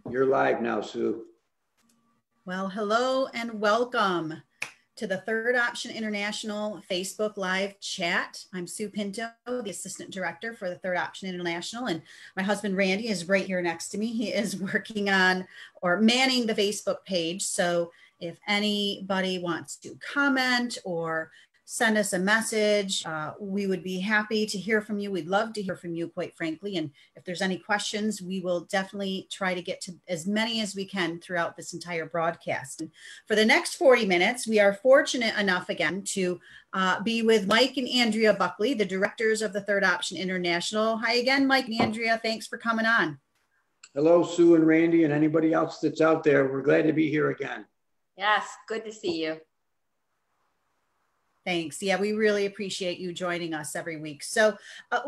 You're live now, Sue. Well, hello and welcome to the Third Option International Facebook Live chat. I'm Sue Pinto, the Assistant Director for the Third Option International, and my husband Randy is right here next to me. He is working on or manning the Facebook page. So if anybody wants to comment or send us a message, we would be happy to hear from you. We'd love to hear from you, quite frankly. And if there's any questions, we will definitely try to get to as many as we can throughout this entire broadcast. And for the next 40 minutes, we are fortunate enough again to be with Mike and Andrea Buckley, the directors of the Third Option International. Hi again, Mike and Andrea. Thanks for coming on. Hello, Sue and Randy and anybody else that's out there. We're glad to be here again. Yes, good to see you. Thanks. Yeah, we really appreciate you joining us every week. So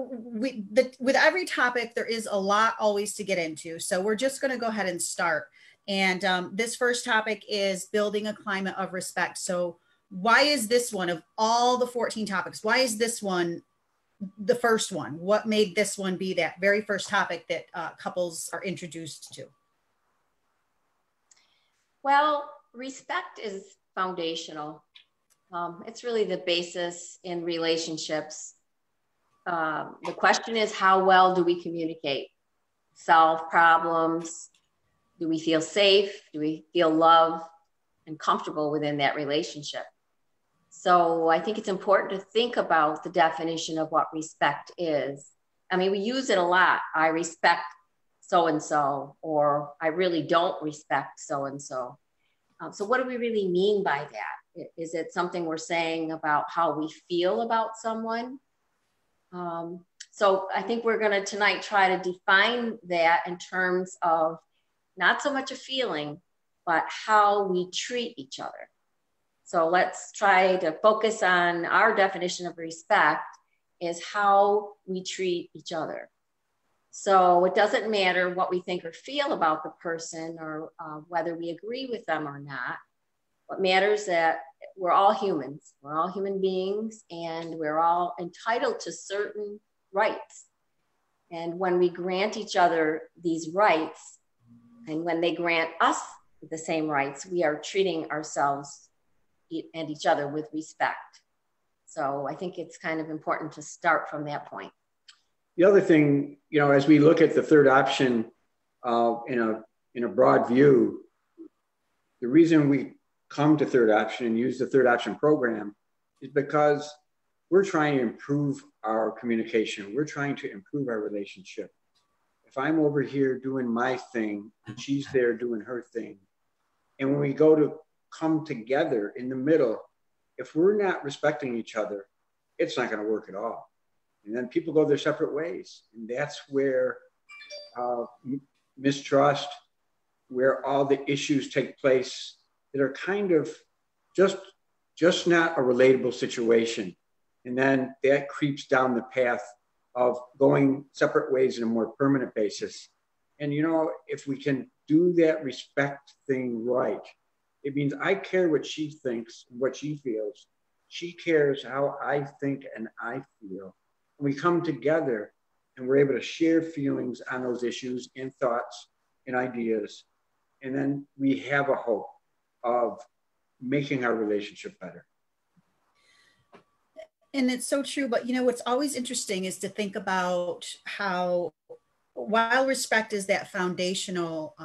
with every topic, there is a lot always to get into. So we're just going to go ahead and start. And this first topic is building a climate of respect. So why is this one of all the 14 topics? Why is this one the first one? What made this one be that very first topic that couples are introduced to? Well, respect is foundational. It's really the basis in relationships. The question is, how well do we communicate, solve problems? Do we feel safe? Do we feel loved and comfortable within that relationship? So I think it's important to think about the definition of what respect is. I mean, we use it a lot. I respect so-and-so, or I really don't respect so-and-so. So what do we really mean by that? Is it something we're saying about how we feel about someone? So I think we're going to tonight try to define that in terms of not so much a feeling, but how we treat each other. So let's try to focus on our definition of respect is how we treat each other. So it doesn't matter what we think or feel about the person or whether we agree with them or not. What matters is that we're all humans. We're all human beings, and we're all entitled to certain rights. And when we grant each other these rights, and when they grant us the same rights, we are treating ourselves and each other with respect. So I think it's kind of important to start from that point. The other thing, you know, as we look at the third option in a broad view, the reason we come to third option and use the third option program is because we're trying to improve our communication. We're trying to improve our relationship. If I'm over here doing my thing and she's there doing her thing, and when we go to come together in the middle, if we're not respecting each other, it's not going to work at all. And then people go their separate ways. And that's where mistrust, where all the issues take place that are kind of just not a relatable situation. And then that creeps down the path of going separate ways in a more permanent basis. And, you know, if we can do that respect thing right, it means I care what she thinks, what she feels. She cares how I think and I feel. We come together and we're able to share feelings on those issues and thoughts and ideas. And then we have a hope of making our relationship better. And it's so true. But, you know, what's always interesting is to think about how, while respect is that foundational,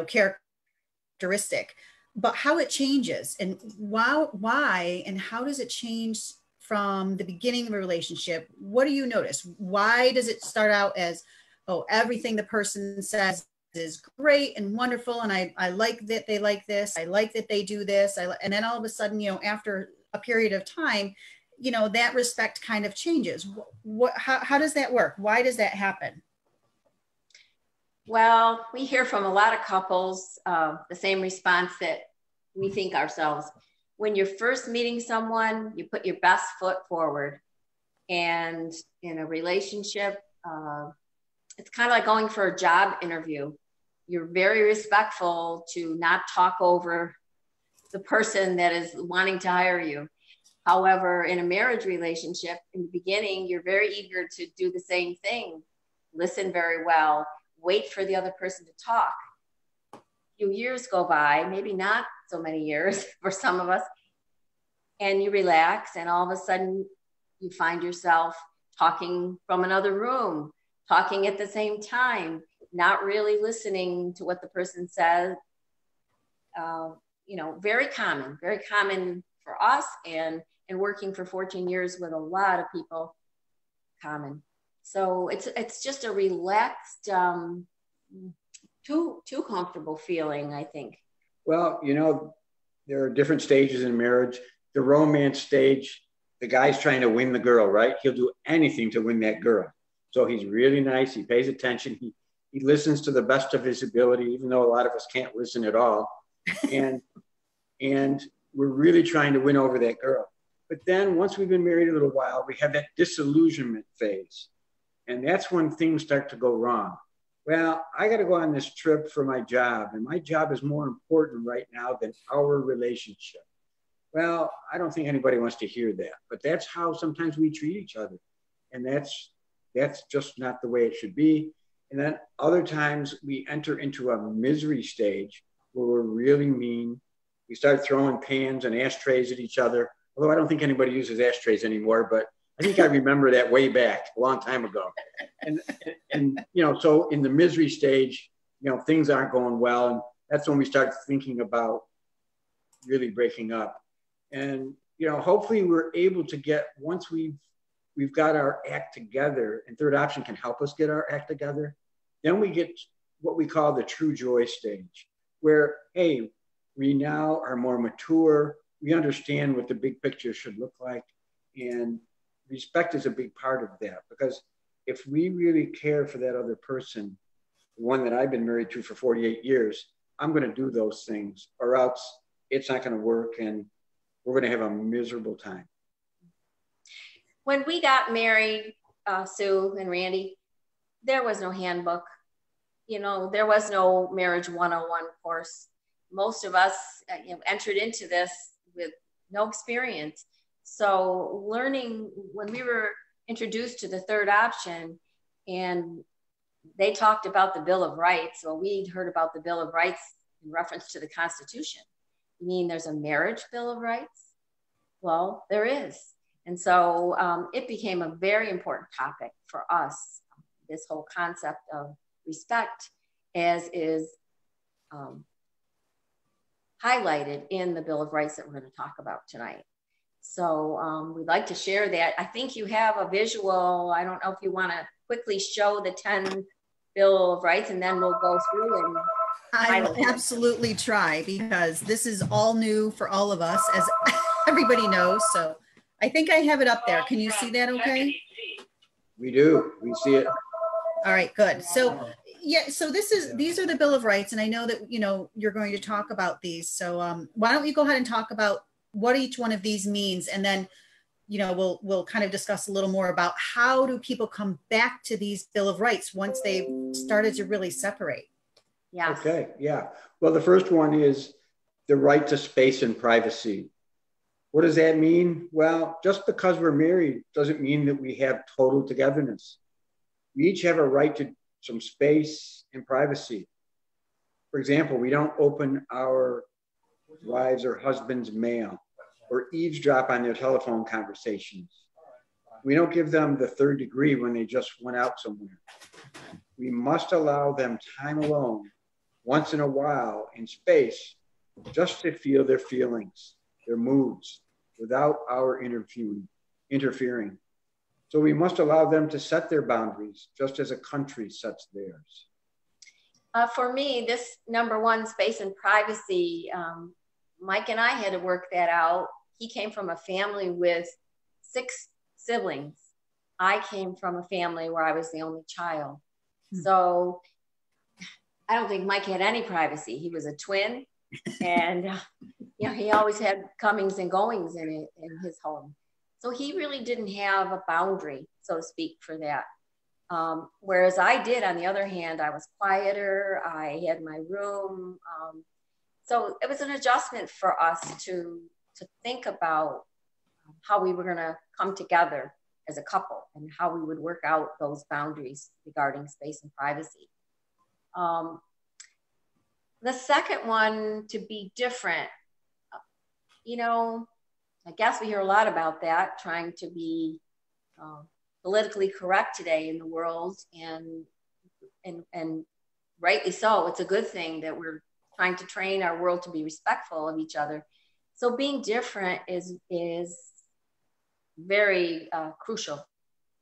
characteristic, but how it changes and why and how does it change from the beginning of a relationship? What do you notice? Why does it start out as, oh, everything the person says is great and wonderful, and I like that they like this, I like that they do this, and then all of a sudden, you know, after a period of time, you know, that respect kind of changes. How does that work? Why does that happen? Well, we hear from a lot of couples the same response that we think ourselves. When you're first meeting someone, you put your best foot forward. And in a relationship, it's kind of like going for a job interview. You're very respectful to not talk over the person that is wanting to hire you. However, in a marriage relationship, in the beginning, you're very eager to do the same thing. Listen very well, wait for the other person to talk. A few years go by, maybe not so many years for some of us, and you relax, and all of a sudden you find yourself talking from another room, talking at the same time, not really listening to what the person says. You know, very common for us, and working for 14 years with a lot of people, common. So it's just a relaxed, too comfortable feeling, I think. Well, you know, there are different stages in marriage. The romance stage, the guy's trying to win the girl, right? He'll do anything to win that girl. So he's really nice. He pays attention. He listens to the best of his ability, even though a lot of us can't listen at all. And we're really trying to win over that girl. But then once we've been married a little while, we have that disillusionment phase. And that's when things start to go wrong. Well, I got to go on this trip for my job, and my job is more important right now than our relationship. Well, I don't think anybody wants to hear that, but that's how sometimes we treat each other. And that's just not the way it should be. And then other times we enter into a misery stage where we're really mean. We start throwing pans and ashtrays at each other. Although I don't think anybody uses ashtrays anymore, but I think I remember that way back a long time ago. And you know, so in the misery stage, you know, things aren't going well. And that's when we start thinking about really breaking up. And, you know, hopefully we're able to get, once we've got our act together, and Third Option can help us get our act together, then we get what we call the true joy stage, where, hey, we now are more mature. We understand what the big picture should look like. And respect is a big part of that, because if we really care for that other person, the one that I've been married to for 48 years, I'm going to do those things, or else it's not going to work and we're going to have a miserable time. When we got married, Sue and Randy, there was no handbook. You know, there was no marriage 101 course. Most of us entered into this with no experience. So learning, when we were introduced to the Third Option and they talked about the Bill of Rights, well, we'd heard about the Bill of Rights in reference to the Constitution. You mean there's a marriage Bill of Rights? Well, there is. And so it became a very important topic for us, this whole concept of respect, as is highlighted in the Bill of Rights that we're going to talk about tonight. So we'd like to share that. I think you have a visual. I don't know if you want to quickly show the 10 Bill of Rights, and then we'll go through and I will absolutely try, because this is all new for all of us, as everybody knows. So I think I have it up there. Can you see that okay? We do. We see it. All right, good. So yeah, so these are the Bill of Rights, and I know that, you know, you're going to talk about these. So why don't you go ahead and talk about what each one of these means, and then, you know, we'll kind of discuss a little more about how do people come back to these Bill of Rights once they've started to really separate. Yeah. Okay. Yeah. Well, the first one is the right to space and privacy. What does that mean? Well, just because we're married doesn't mean that we have total togetherness. We each have a right to some space and privacy. For example, we don't open our wives or husbands' mail or eavesdrop on their telephone conversations. We don't give them the third degree when they just went out somewhere. We must allow them time alone, once in a while, in space, just to feel their feelings, their moods, without our interfering. So we must allow them to set their boundaries, just as a country sets theirs. For me, this number one, space and privacy, Mike and I had to work that out. He came from a family with 6 siblings. I came from a family where I was the only child. So I don't think Mike had any privacy. He was a twin, and you know, he always had comings and goings in his home. So he really didn't have a boundary, so to speak, for that. Whereas I did, on the other hand, I was quieter. I had my room. So it was an adjustment for us to think about how we were going to come together as a couple and how we would work out those boundaries regarding space and privacy. The second one, to be different, I guess we hear a lot about that, trying to be politically correct today in the world, and rightly so. It's a good thing that we're trying to train our world to be respectful of each other. So being different is very crucial.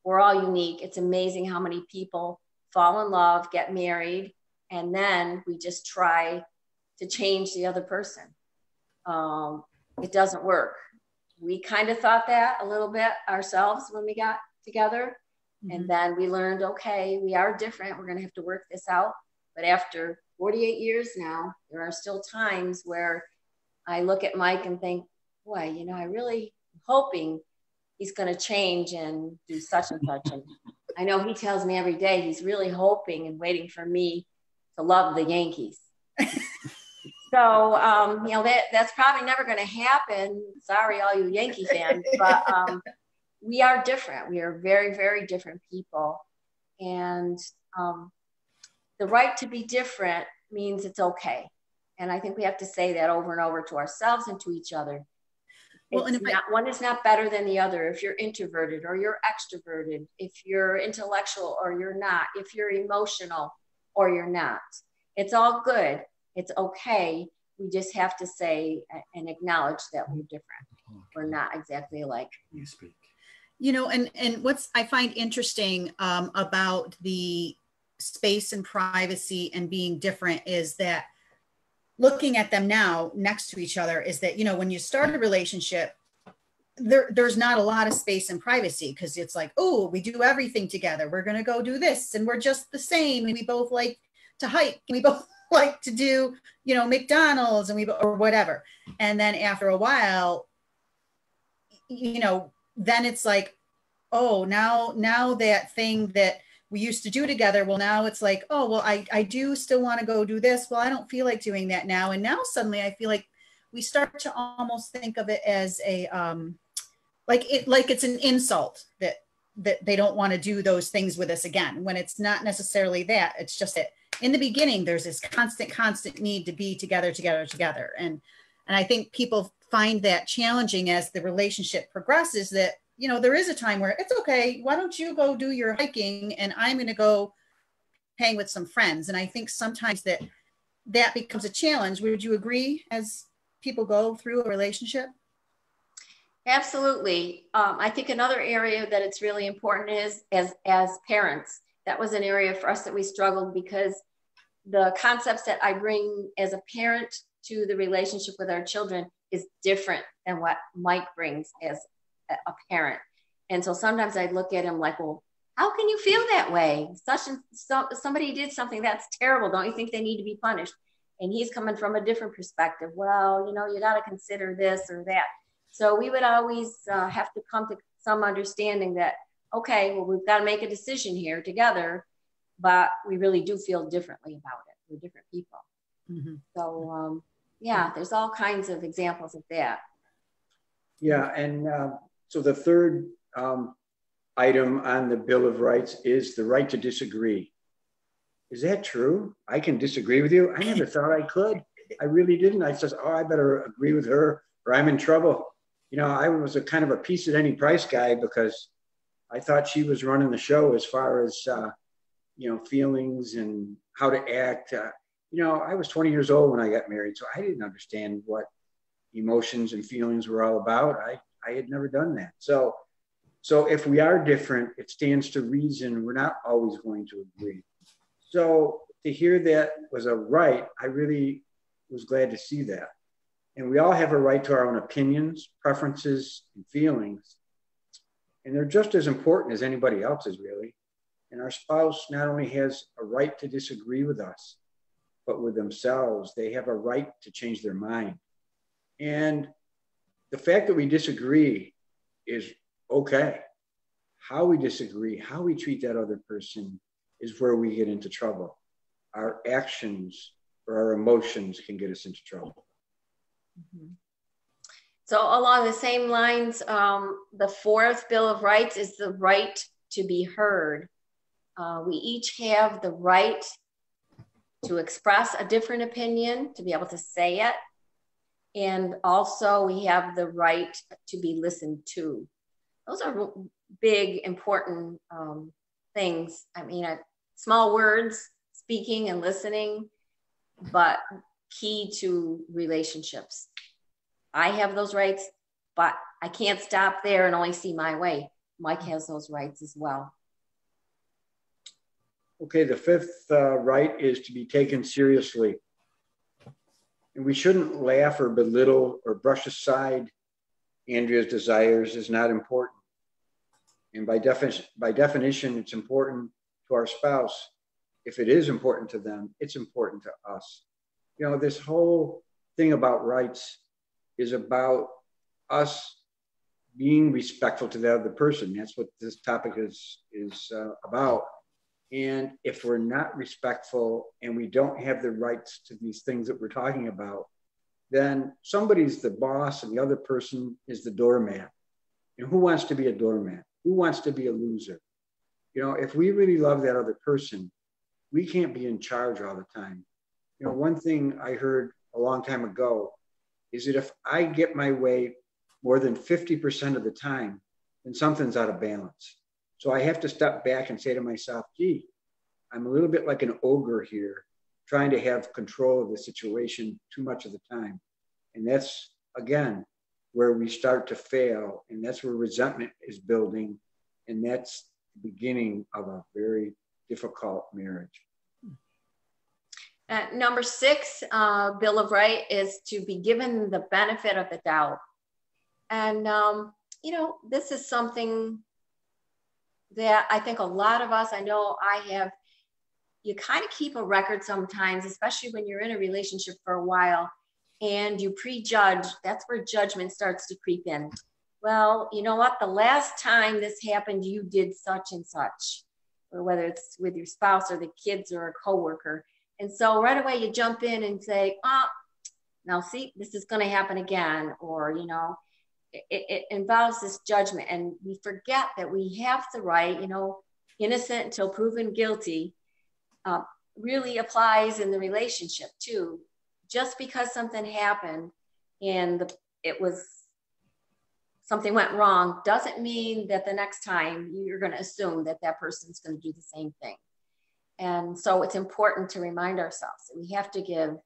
We're all unique. It's amazing how many people fall in love, get married, and then we just try to change the other person. It doesn't work. We kind of thought that a little bit ourselves when we got together. Mm-hmm. And then we learned, okay, we are different. We're going to have to work this out. But after 48 years now, there are still times where I look at Mike and think, boy, I really am hoping he's going to change and do such and such. And I know he tells me every day he's really hoping and waiting for me to love the Yankees. So, that's probably never going to happen. Sorry, all you Yankee fans, but we are different. We are very, very different people. And the right to be different means it's okay. And I think we have to say that over and over to ourselves and to each other. Well, one is not better than the other. If you're introverted or you're extroverted, if you're intellectual or you're not, if you're emotional or you're not, it's all good. It's okay. We just have to say and acknowledge that we're different. Okay. We're not exactly alike. You speak. And what's I find interesting about the space and privacy and being different is that looking at them now next to each other is that, when you start a relationship, there's not a lot of space and privacy because it's like, oh, we do everything together. We're going to go do this and we're just the same. And we both like to hike. And we both like to do, McDonald's and or whatever. And then after a while, then it's like, oh, now that thing that we used to do together, well, now it's like, oh, well, I do still want to go do this. Well, I don't feel like doing that now. And now suddenly I feel like we start to almost think of it as a, like it's an insult that they don't want to do those things with us again, when it's not necessarily that. It's just that in the beginning, there's this constant need to be together. And I think people find that challenging as the relationship progresses, that, there is a time where it's okay. Why don't you go do your hiking and I'm going to go hang with some friends? And I think sometimes that becomes a challenge. Would you agree as people go through a relationship? Absolutely. I think another area that it's really important is as parents. That was an area for us that we struggled, because the concepts that I bring as a parent to the relationship with our children is different than what Mike brings as a parent. And so sometimes I look at him like, well, how can you feel that way? Somebody did something that's terrible. Don't you think they need to be punished? And he's coming from a different perspective. Well, you got to consider this or that. So we would always have to come to some understanding that, okay, well, we've got to make a decision here together, but we really do feel differently about it. We're different people. Mm-hmm. So, there's all kinds of examples of that. Yeah, and so the third item on the Bill of Rights is the right to disagree. Is that true? I can disagree with you? I never thought I could. I really didn't. I said, I better agree with her or I'm in trouble. I was a kind of a piece at any price guy, because I thought she was running the show as far as, feelings and how to act. I was 20 years old when I got married, so I didn't understand what emotions and feelings were all about. I had never done that. So if we are different, it stands to reason we're not always going to agree. So to hear that was a right, I really was glad to see that. And we all have a right to our own opinions, preferences, and feelings. And they're just as important as anybody else's, really. And our spouse not only has a right to disagree with us, but with themselves. They have a right to change their mind. And the fact that we disagree is okay. How we disagree, how we treat that other person is where we get into trouble. Our actions or our emotions can get us into trouble. Mm-hmm. So along the same lines, the fourth Bill of Rights is the right to be heard. We each have the right to express a different opinion, to be able to say it. And also we have the right to be listened to. Those are big, important things. I mean, small words, speaking and listening, but key to relationships. I have those rights, but I can't stop there and only see my way. Mike has those rights as well. Okay, the fifth right is to be taken seriously. And we shouldn't laugh or belittle or brush aside Andrea's desires is not important. And by definition, it's important to our spouse. If it is important to them, it's important to us. You know, this whole thing about rights is about us being respectful to the other person. That's what this topic is about. And if we're not respectful and we don't have the rights to these things that we're talking about, then somebody's the boss and the other person is the doormat. And who wants to be a doormat? Who wants to be a loser? You know, if we really love that other person, we can't be in charge all the time. You know, one thing I heard a long time ago is that if I get my way more than 50% of the time, then something's out of balance. So I have to step back and say to myself, gee, I'm a little bit like an ogre here, trying to have control of the situation too much of the time. And that's, again, where we start to fail. And that's where resentment is building. And that's the beginning of a very difficult marriage. Number 6, Bill of Rights, is to be given the benefit of the doubt. And, you know, this is something that I think a lot of us, I know I have, you kind of keep a record sometimes, especially when you're in a relationship for a while and you prejudge. That's where judgment starts to creep in. Well, you know what? The last time this happened, you did such and such, or whether it's with your spouse or the kids or a coworker. And so right away you jump in and say, oh, now see, this is going to happen again. Or, you know, it involves this judgment, and we forget that we have the right, you know, innocent until proven guilty, really applies in the relationship too. Just because something happened and something went wrong doesn't mean that the next time you're going to assume that that person's going to do the same thing. And so it's important to remind ourselves that we have to give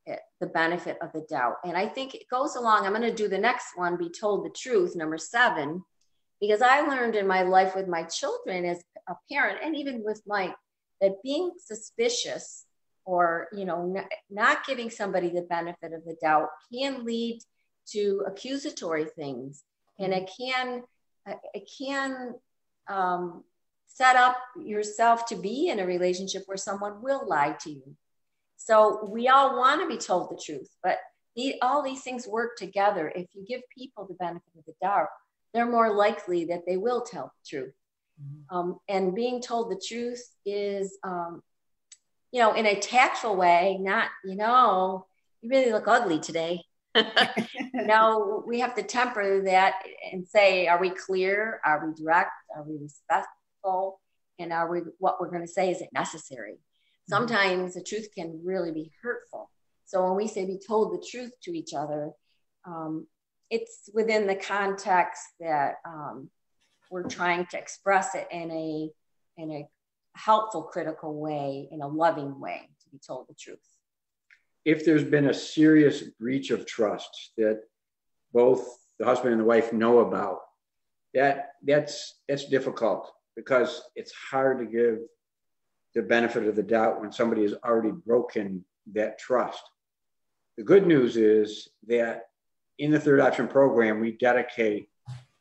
it the benefit of the doubt. And I think it goes along. I'm going to do the next one, be told the truth, number 7, because I learned in my life with my children as a parent, and even with Mike, that being suspicious or, you know, not giving somebody the benefit of the doubt can lead to accusatory things. And it can set up yourself to be in a relationship where someone will lie to you. So we all want to be told the truth, but all these things work together. If you give people the benefit of the doubt, they're more likely that they will tell the truth. And being told the truth is, you know, in a tactful way, not, you know, you really look ugly today. No, we have to temper that and say, are we clear? Are we direct? Are we respectful? And what we're going to say, is it necessary? Sometimes the truth can really be hurtful. So when we say be told the truth to each other, it's within the context that we're trying to express it in a helpful, critical way, in a loving way, to be told the truth. If there's been a serious breach of trust that both the husband and the wife know about, that's difficult, because it's hard to give the benefit of the doubt when somebody has already broken that trust. The good news is that in the Third Option program, we dedicate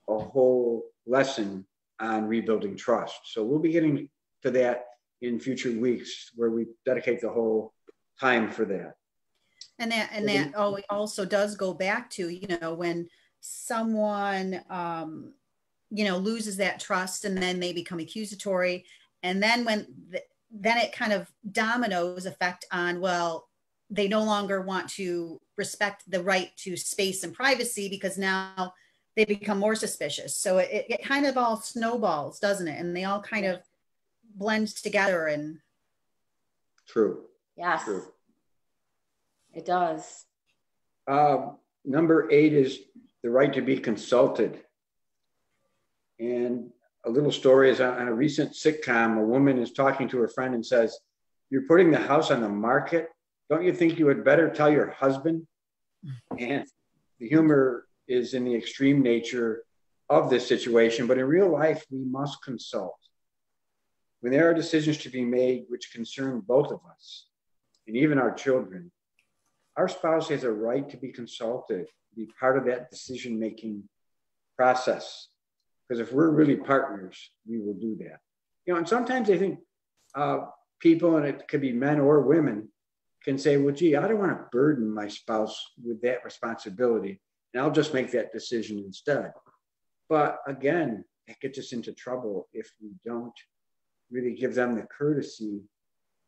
a whole lesson on rebuilding trust. So we'll be getting to that in future weeks, where we dedicate the whole time for that. And that also does go back to, you know, when someone, you know, loses that trust, and then they become accusatory. And then then it kind of dominoes effect on, well, they no longer want to respect the right to space and privacy, because now they become more suspicious. So it kind of all snowballs, doesn't it? And they all kind of blend together. And true. Yes, True. It does. Number 8 is the right to be consulted. And a little story is on a recent sitcom, a woman is talking to her friend and says, "You're putting the house on the market. Don't you think you would better tell your husband?" And the humor is in the extreme nature of this situation, but in real life, we must consult. When there are decisions to be made which concern both of us, and even our children, our spouse has a right to be consulted, to be part of that decision-making process. Because if we're really partners, we will do that. You know, and sometimes I think people, and it could be men or women, can say, well, gee, I don't want to burden my spouse with that responsibility, and I'll just make that decision instead. But again, it gets us into trouble if we don't really give them the courtesy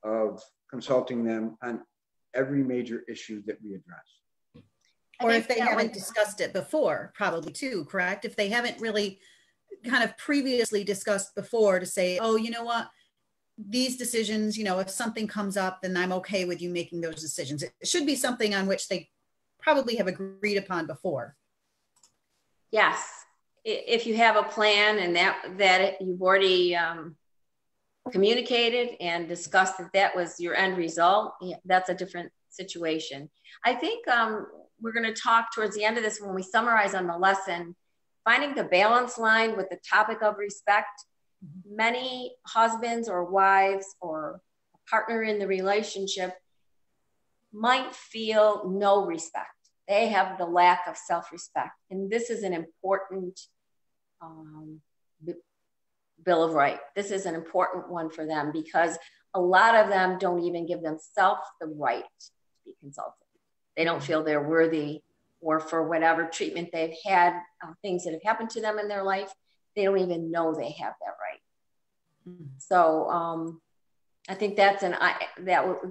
of consulting them on every major issue that we address. Or if they haven't discussed it before, probably too, correct? If they haven't really kind of previously discussed before, to say, oh, you know what, these decisions, you know, if something comes up, then I'm okay with you making those decisions. It should be something on which they probably have agreed upon before. Yes, if you have a plan and that you've already communicated and discussed that was your end result, that's a different situation. I think we're going to talk towards the end of this when we summarize on the lesson, finding the balance line with the topic of respect. Many husbands or wives or a partner in the relationship might feel no respect. They have the lack of self-respect. And this is an important Bill of Rights. This is an important one for them because a lot of them don't even give themselves the right to be consulted. They don't feel they're worthy, or for whatever treatment they've had, things that have happened to them in their life, they don't even know they have that right. So I think that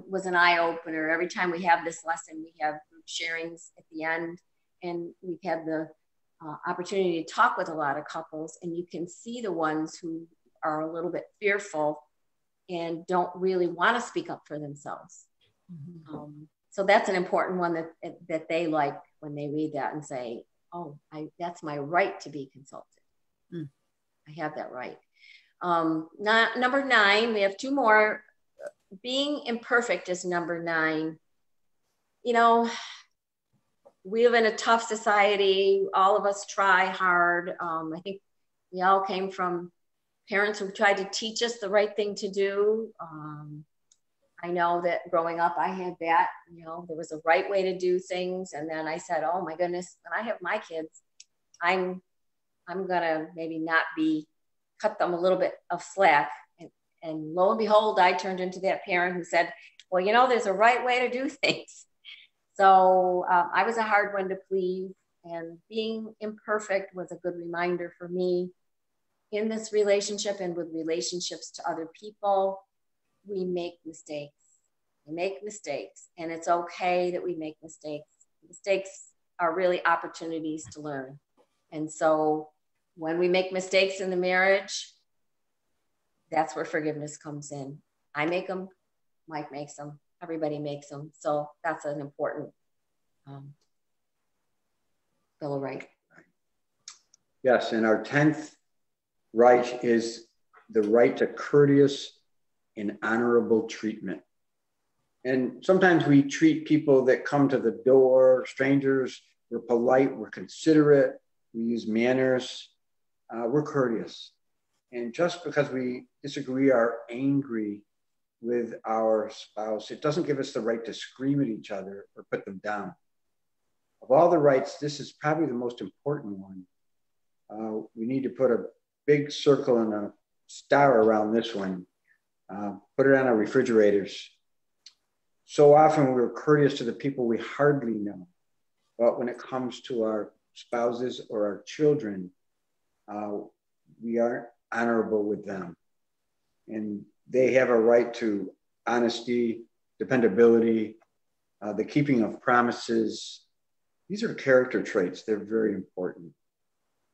was an eye opener. Every time we have this lesson, we have group sharings at the end, and we've had the opportunity to talk with a lot of couples, and you can see the ones who are a little bit fearful and don't really want to speak up for themselves. So that's an important one that they like when they read that and say, oh, that's my right to be consulted. I have that right. Number 9, we have 2 more. Being imperfect is number 9. You know, we live in a tough society. All of us try hard. I think we all came from parents who tried to teach us the right thing to do. I know that growing up, I had that, you know, there was a right way to do things. And then I said, oh my goodness, when I have my kids, I'm gonna maybe cut them a little bit of slack. And lo and behold, I turned into that parent who said, well, you know, there's a right way to do things. So I was a hard one to please, and being imperfect was a good reminder for me in this relationship and with relationships to other people. We make mistakes. We make mistakes, and it's okay that we make mistakes. Mistakes are really opportunities to learn. And so when we make mistakes in the marriage, that's where forgiveness comes in. I make them, Mike makes them, everybody makes them. So that's an important Bill of Rights. Yes, and our 10th right is the right to courteous and honorable treatment. And sometimes we treat people that come to the door, strangers, we're polite, we're considerate, we use manners, we're courteous. And just because we disagree, are angry with our spouse, it doesn't give us the right to scream at each other or put them down. Of all the rights, this is probably the most important one. We need to put a big circle and a star around this one. Put it on our refrigerators. So often we're courteous to the people we hardly know. But when it comes to our spouses or our children, we aren't honorable with them. And they have a right to honesty, dependability, the keeping of promises. These are character traits. They're very important.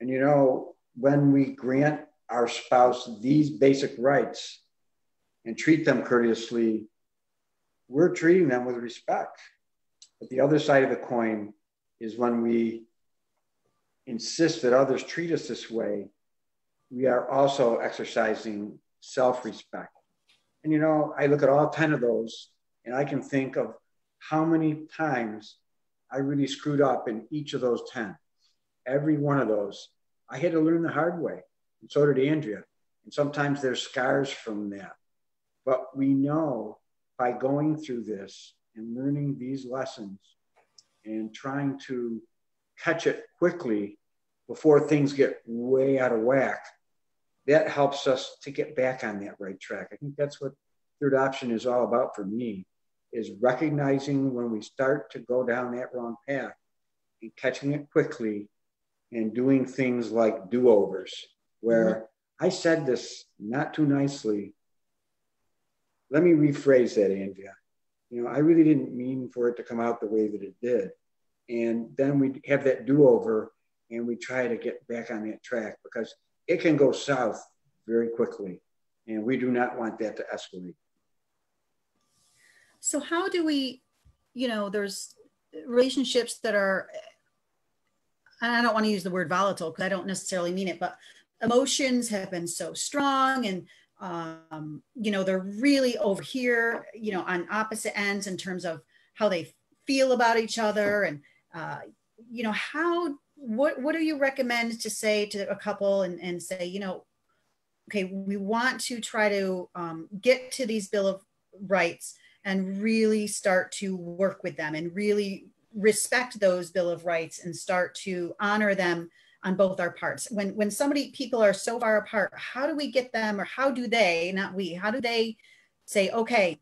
And you know, when we grant our spouse these basic rights and treat them courteously, we're treating them with respect. But the other side of the coin is when we insist that others treat us this way, we are also exercising self-respect. And, you know, I look at all 10 of those and I can think of how many times I really screwed up in each of those 10. Every one of those, I had to learn the hard way. And so did Andrea. And sometimes there's scars from that. But we know by going through this and learning these lessons and trying to catch it quickly before things get way out of whack, that helps us to get back on that right track. I think that's what third option is all about for me, is recognizing when we start to go down that wrong path and catching it quickly and doing things like do-overs, where I said this not too nicely. Let me rephrase that, Andrea. You know, I really didn't mean for it to come out the way that it did. And then we have that do-over and we try to get back on that track, because it can go south very quickly. And we do not want that to escalate. So how do we, you know, there's relationships that are, and I don't want to use the word volatile because I don't necessarily mean it, but emotions have been so strong and, you know, they're really over here, you know, on opposite ends in terms of how they feel about each other. And, you know, what do you recommend to say to a couple and say, you know, okay, we want to try to get to these Bill of Rights and really start to work with them and really respect those Bill of Rights and start to honor them on both our parts. When people are so far apart, how do we get them, or how do they, not we, how do they say, okay,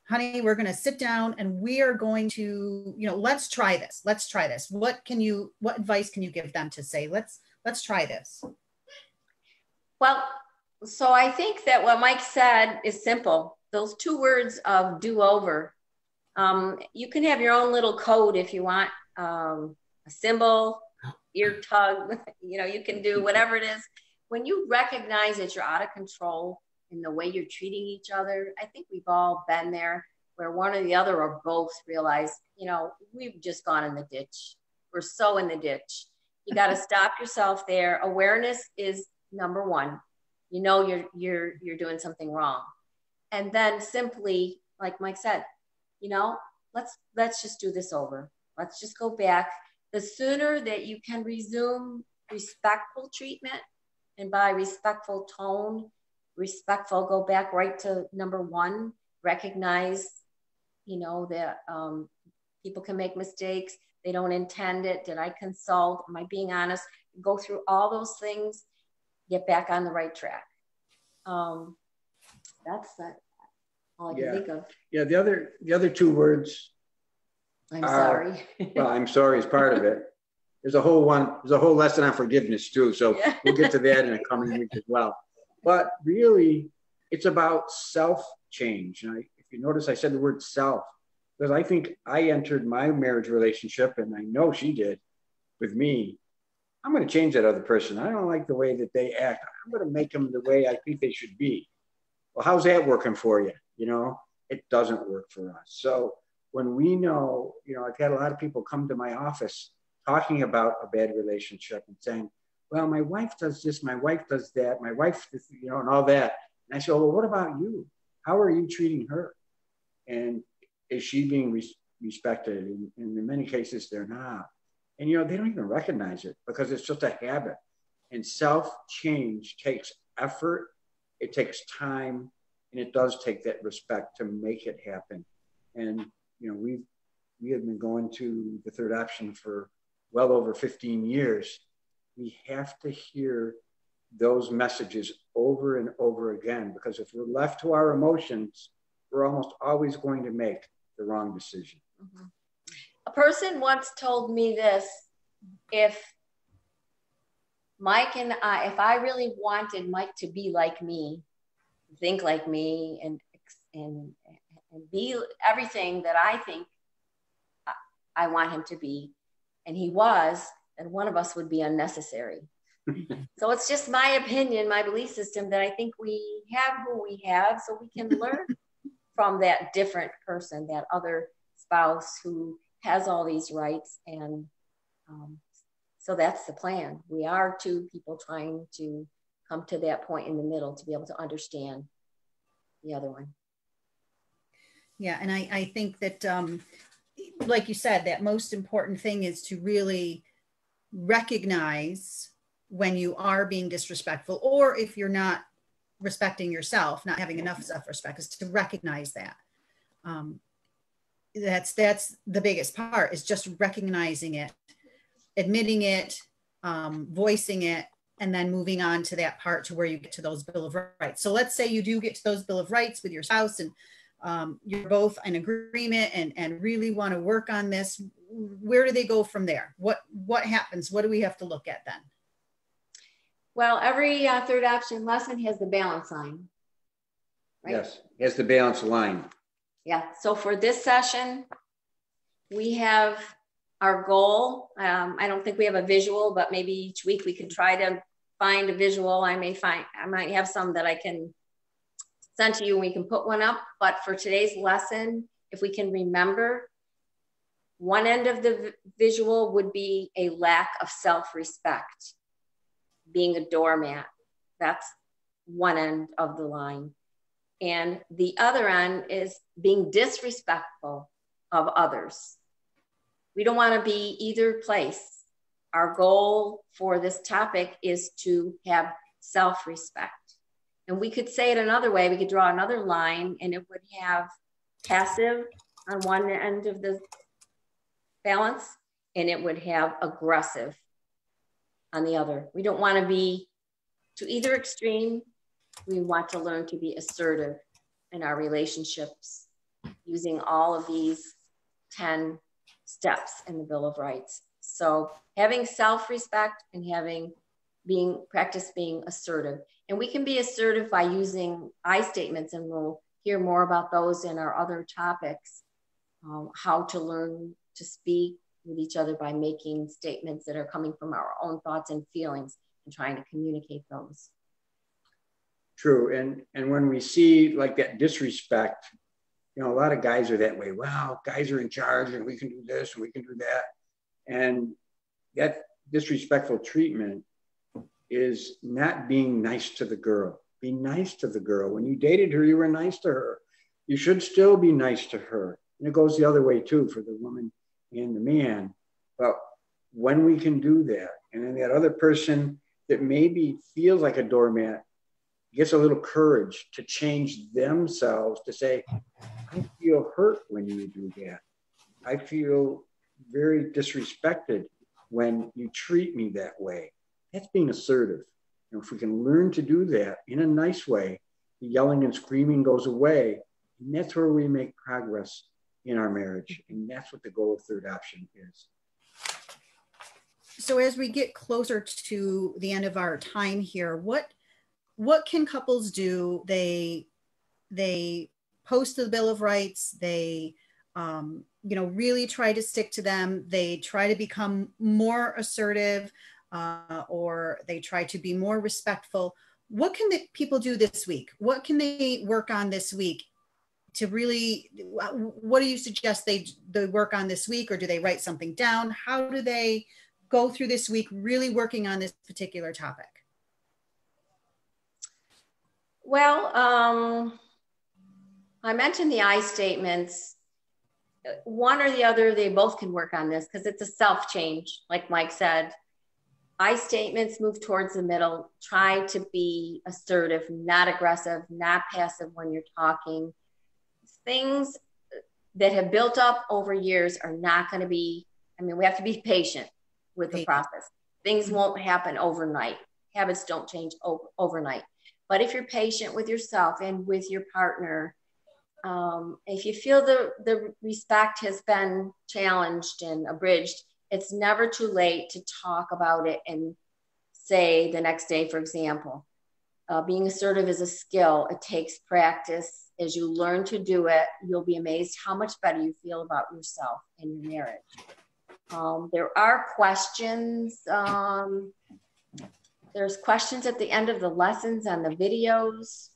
honey, we're going to sit down and we are going to, you know, let's try this. Let's try this. What advice can you give them to say, let's try this? Well, so I think that what Mike said is simple. Those two words of do-over. You can have your own little code if you want, a symbol, ear tug, you know, you can do whatever it is. When you recognize that you're out of control in the way you're treating each other, I think we've all been there, where one or the other or both realize, you know, we've just gone in the ditch. We're so in the ditch. You got to stop yourself there. Awareness is number one. You know, you're doing something wrong. And then simply, like Mike said, you know, let's just do this over. Let's just go back. The sooner that you can resume respectful treatment, and by respectful tone, respectful, go back right to number one, recognize, you know, that people can make mistakes. They don't intend it. Did I consult? Am I being honest? Go through all those things, get back on the right track. That's all I can think of. Yeah, the other two words. I'm sorry. Well, I'm sorry is part of it. There's a whole lesson on forgiveness too. So we'll get to that in a coming week as well. But really, it's about self-change. And if you notice, I said the word self, because I think I entered my marriage relationship, and I know she did with me. I'm going to change that other person. I don't like the way that they act. I'm going to make them the way I think they should be. Well, how's that working for you? You know, it doesn't work for us. So when we know, you know, I've had a lot of people come to my office talking about a bad relationship and saying, well, my wife does this, my wife does that, my wife, you know, and all that. And I said, well, what about you? How are you treating her? And is she being respected? And in many cases, they're not. And, you know, they don't even recognize it because it's just a habit. And self-change takes effort, it takes time, and it does take that respect to make it happen. And, you know, we have been going to the third option for well over 15 years. We have to hear those messages over and over again, because if we're left to our emotions, we're almost always going to make the wrong decision. Mm-hmm. A person once told me this: if Mike and if I really wanted Mike to be like me, think like me, and be everything that I think I want him to be, and he was, then one of us would be unnecessary. So it's just my opinion, my belief system, that I think we have who we have so we can learn from that different person, that other spouse who has all these rights. And so that's the plan. We are two people trying to come to that point in the middle to be able to understand the other one. Yeah, and I think that, like you said, that most important thing is to really recognize when you are being disrespectful, or if you're not respecting yourself, not having enough self-respect, is to recognize that. That's the biggest part, is just recognizing it, admitting it, voicing it, and then moving on to that part to where you get to those Bill of Rights. So let's say you do get to those Bill of Rights with your spouse, and you're both in agreement and really want to work on this. Where do they go from there? What happens? What do we have to look at then? Well, every third option lesson has the balance line, right? Yes, it has the balance line. Yeah, so for this session, we have our goal. I don't think we have a visual, but maybe each week we can try to find a visual. I might have some that I can send to you and we can put one up. But for today's lesson, if we can remember, one end of the visual would be a lack of self-respect, being a doormat. That's one end of the line. And the other end is being disrespectful of others. We don't want to be either place. Our goal for this topic is to have self-respect. And we could say it another way. We could draw another line and it would have passive on one end of the balance and it would have aggressive on the other. We don't want to be to either extreme. We want to learn to be assertive in our relationships using all of these 10 steps in the Bill of Rights. So having self-respect and practice being assertive. And we can be assertive by using I statements, and we'll hear more about those in our other topics, how to learn to speak with each other by making statements that are coming from our own thoughts and feelings and trying to communicate those. True, and when we see like that disrespect, a lot of guys are that way. Wow, guys are in charge and we can do this and we can do that. And that disrespectful treatment is not being nice to the girl. Be nice to the girl. When you dated her, you were nice to her. You should still be nice to her. And it goes the other way too for the woman and the man. But when we can do that, and then that other person that maybe feels like a doormat gets a little courage to change themselves to say, I feel hurt when you do that. I feel very disrespected when you treat me that way. That's being assertive. If we can learn to do that in a nice way, the yelling and screaming goes away. And that's where we make progress in our marriage. And that's what the goal of third option is. So as we get closer to the end of our time here, what can couples do? They post the Bill of Rights. They, really try to stick to them. They try to become more assertive, or they try to be more respectful. What can the people do this week? What can they work on this week to really, what do you suggest they work on this week, or do they write something down? How do they go through this week really working on this particular topic? Well, I mentioned the I statements. One or the other, they both can work on this because it's a self-change, like Mike said. I statements move towards the middle. Try to be assertive, not aggressive, not passive when you're talking. Things that have built up over years are not going to be, we have to be patient with the process. Things won't happen overnight. Habits don't change overnight. But if you're patient with yourself and with your partner, if you feel the respect has been challenged and abridged, it's never too late to talk about it and say the next day, for example. Being assertive is a skill. It takes practice. As you learn to do it, you'll be amazed how much better you feel about yourself and your marriage. There are questions. There's questions at the end of the lessons on the videos.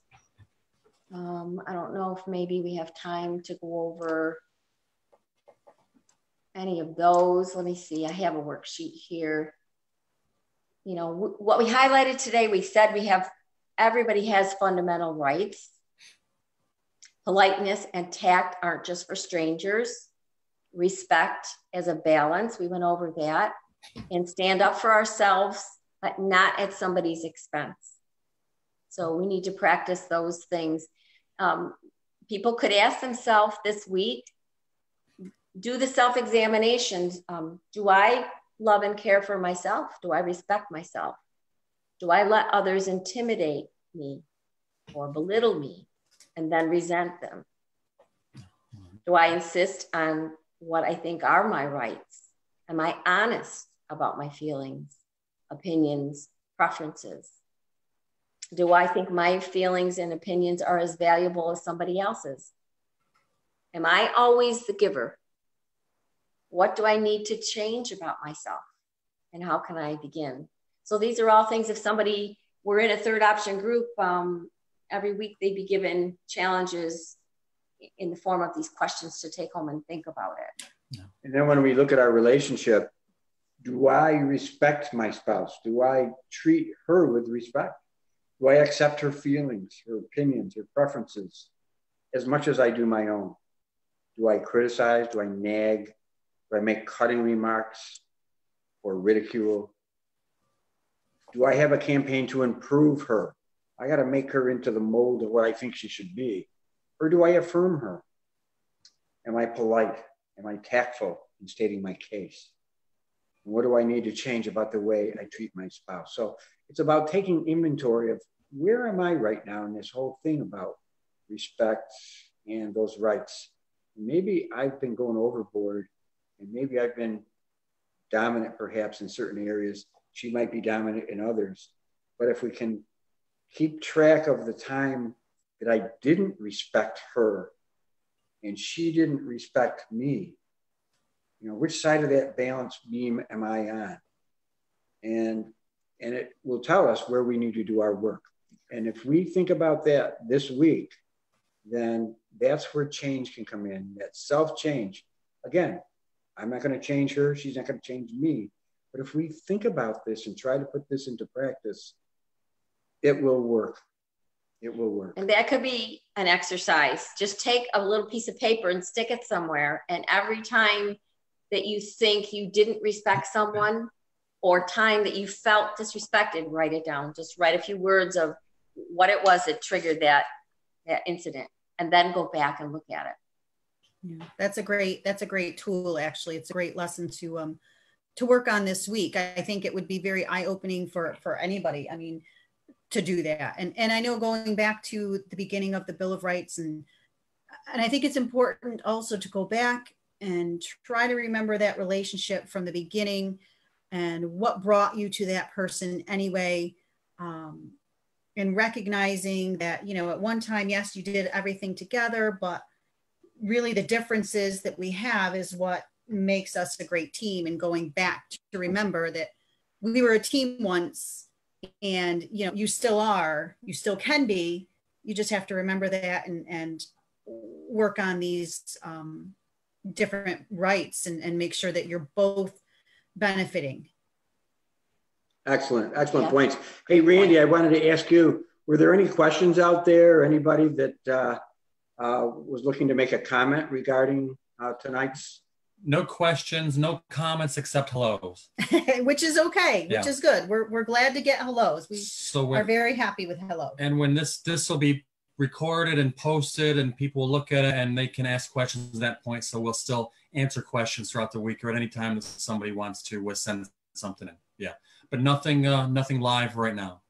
I don't know if maybe we have time to go over any of those. Let me see. I have a worksheet here. You know, what we highlighted today, we said everybody has fundamental rights. Politeness and tact aren't just for strangers. Respect as a balance, we went over that. And stand up for ourselves, but not at somebody's expense. So we need to practice those things. People could ask themselves this week, do the self-examinations. Do I love and care for myself? Do I respect myself? Do I let others intimidate me or belittle me and then resent them? Do I insist on what I think are my rights? Am I honest about my feelings, opinions, preferences? Do I think my feelings and opinions are as valuable as somebody else's? Am I always the giver? What do I need to change about myself? And how can I begin? So these are all things, if somebody were in a third option group, every week they'd be given challenges in the form of these questions to take home and think about it. And then when we look at our relationship, do I respect my spouse? Do I treat her with respect? Do I accept her feelings, her opinions, her preferences as much as I do my own? Do I criticize? Do I nag? Do I make cutting remarks or ridicule? Do I have a campaign to improve her? I got to make her into the mold of what I think she should be. Or do I affirm her? Am I polite? Am I tactful in stating my case? And what do I need to change about the way I treat my spouse? So it's about taking inventory of where am I right now in this whole thing about respect and those rights. Maybe I've been going overboard, and maybe I've been dominant perhaps in certain areas. She might be dominant in others. But if we can keep track of the time that I didn't respect her and she didn't respect me, you know, which side of that balance beam am I on? And it will tell us where we need to do our work. And if we think about that this week, then that's where change can come in, that self-change. Again, I'm not going to change her. She's not going to change me. But if we think about this and try to put this into practice, it will work. It will work. And that could be an exercise. Just take a little piece of paper and stick it somewhere. And every time that you think you didn't respect someone or time that you felt disrespected, write it down. Just write a few words of what it was that triggered that incident, and then go back and look at it. Yeah, that's a great tool. Actually, it's a great lesson to work on this week. I think it would be very eye-opening for anybody. I mean, to do that. And I know going back to the beginning of the Bill of Rights, and I think it's important also to go back and try to remember that relationship from the beginning and what brought you to that person anyway. And recognizing that, you know, at one time, yes, you did everything together, but really the differences that we have is what makes us a great team. And going back to remember that we were a team once, and, you know, you still are, you still can be, you just have to remember that and work on these different rights and make sure that you're both benefiting. Excellent points. Hey, Randy, I wanted to ask you, were there any questions out there? Anybody that was looking to make a comment regarding tonight's? No questions, no comments except hellos. Which is okay, which is good. We're glad to get hellos. We are very happy with hello. And when this will be recorded and posted, and people will look at it and they can ask questions at that point. So we'll still answer questions throughout the week or at any time that somebody wants to send something in. Yeah. But nothing live right now.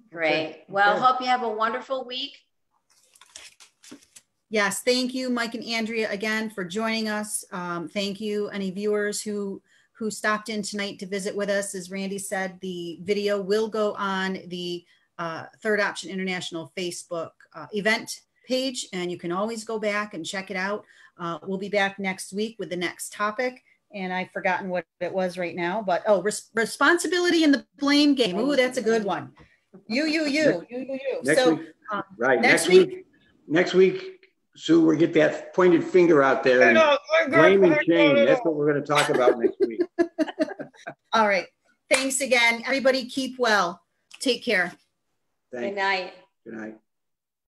Great. Well, hope you have a wonderful week. Yes, thank you, Mike and Andrea, again for joining us. Thank you, any viewers who stopped in tonight to visit with us. As Randy said, the video will go on the Third Option International Facebook event page, and you can always go back and check it out. We'll be back next week with the next topic. And I've forgotten what it was right now, but responsibility in the blame game. Ooh, that's a good one. You. Next So week, right? Next week next week, Sue, we'll get that pointed finger out there and blame and shame. That's what we're going to talk about next week. All right. Thanks again. Everybody keep well. Take care. Thanks. Good night. Good night.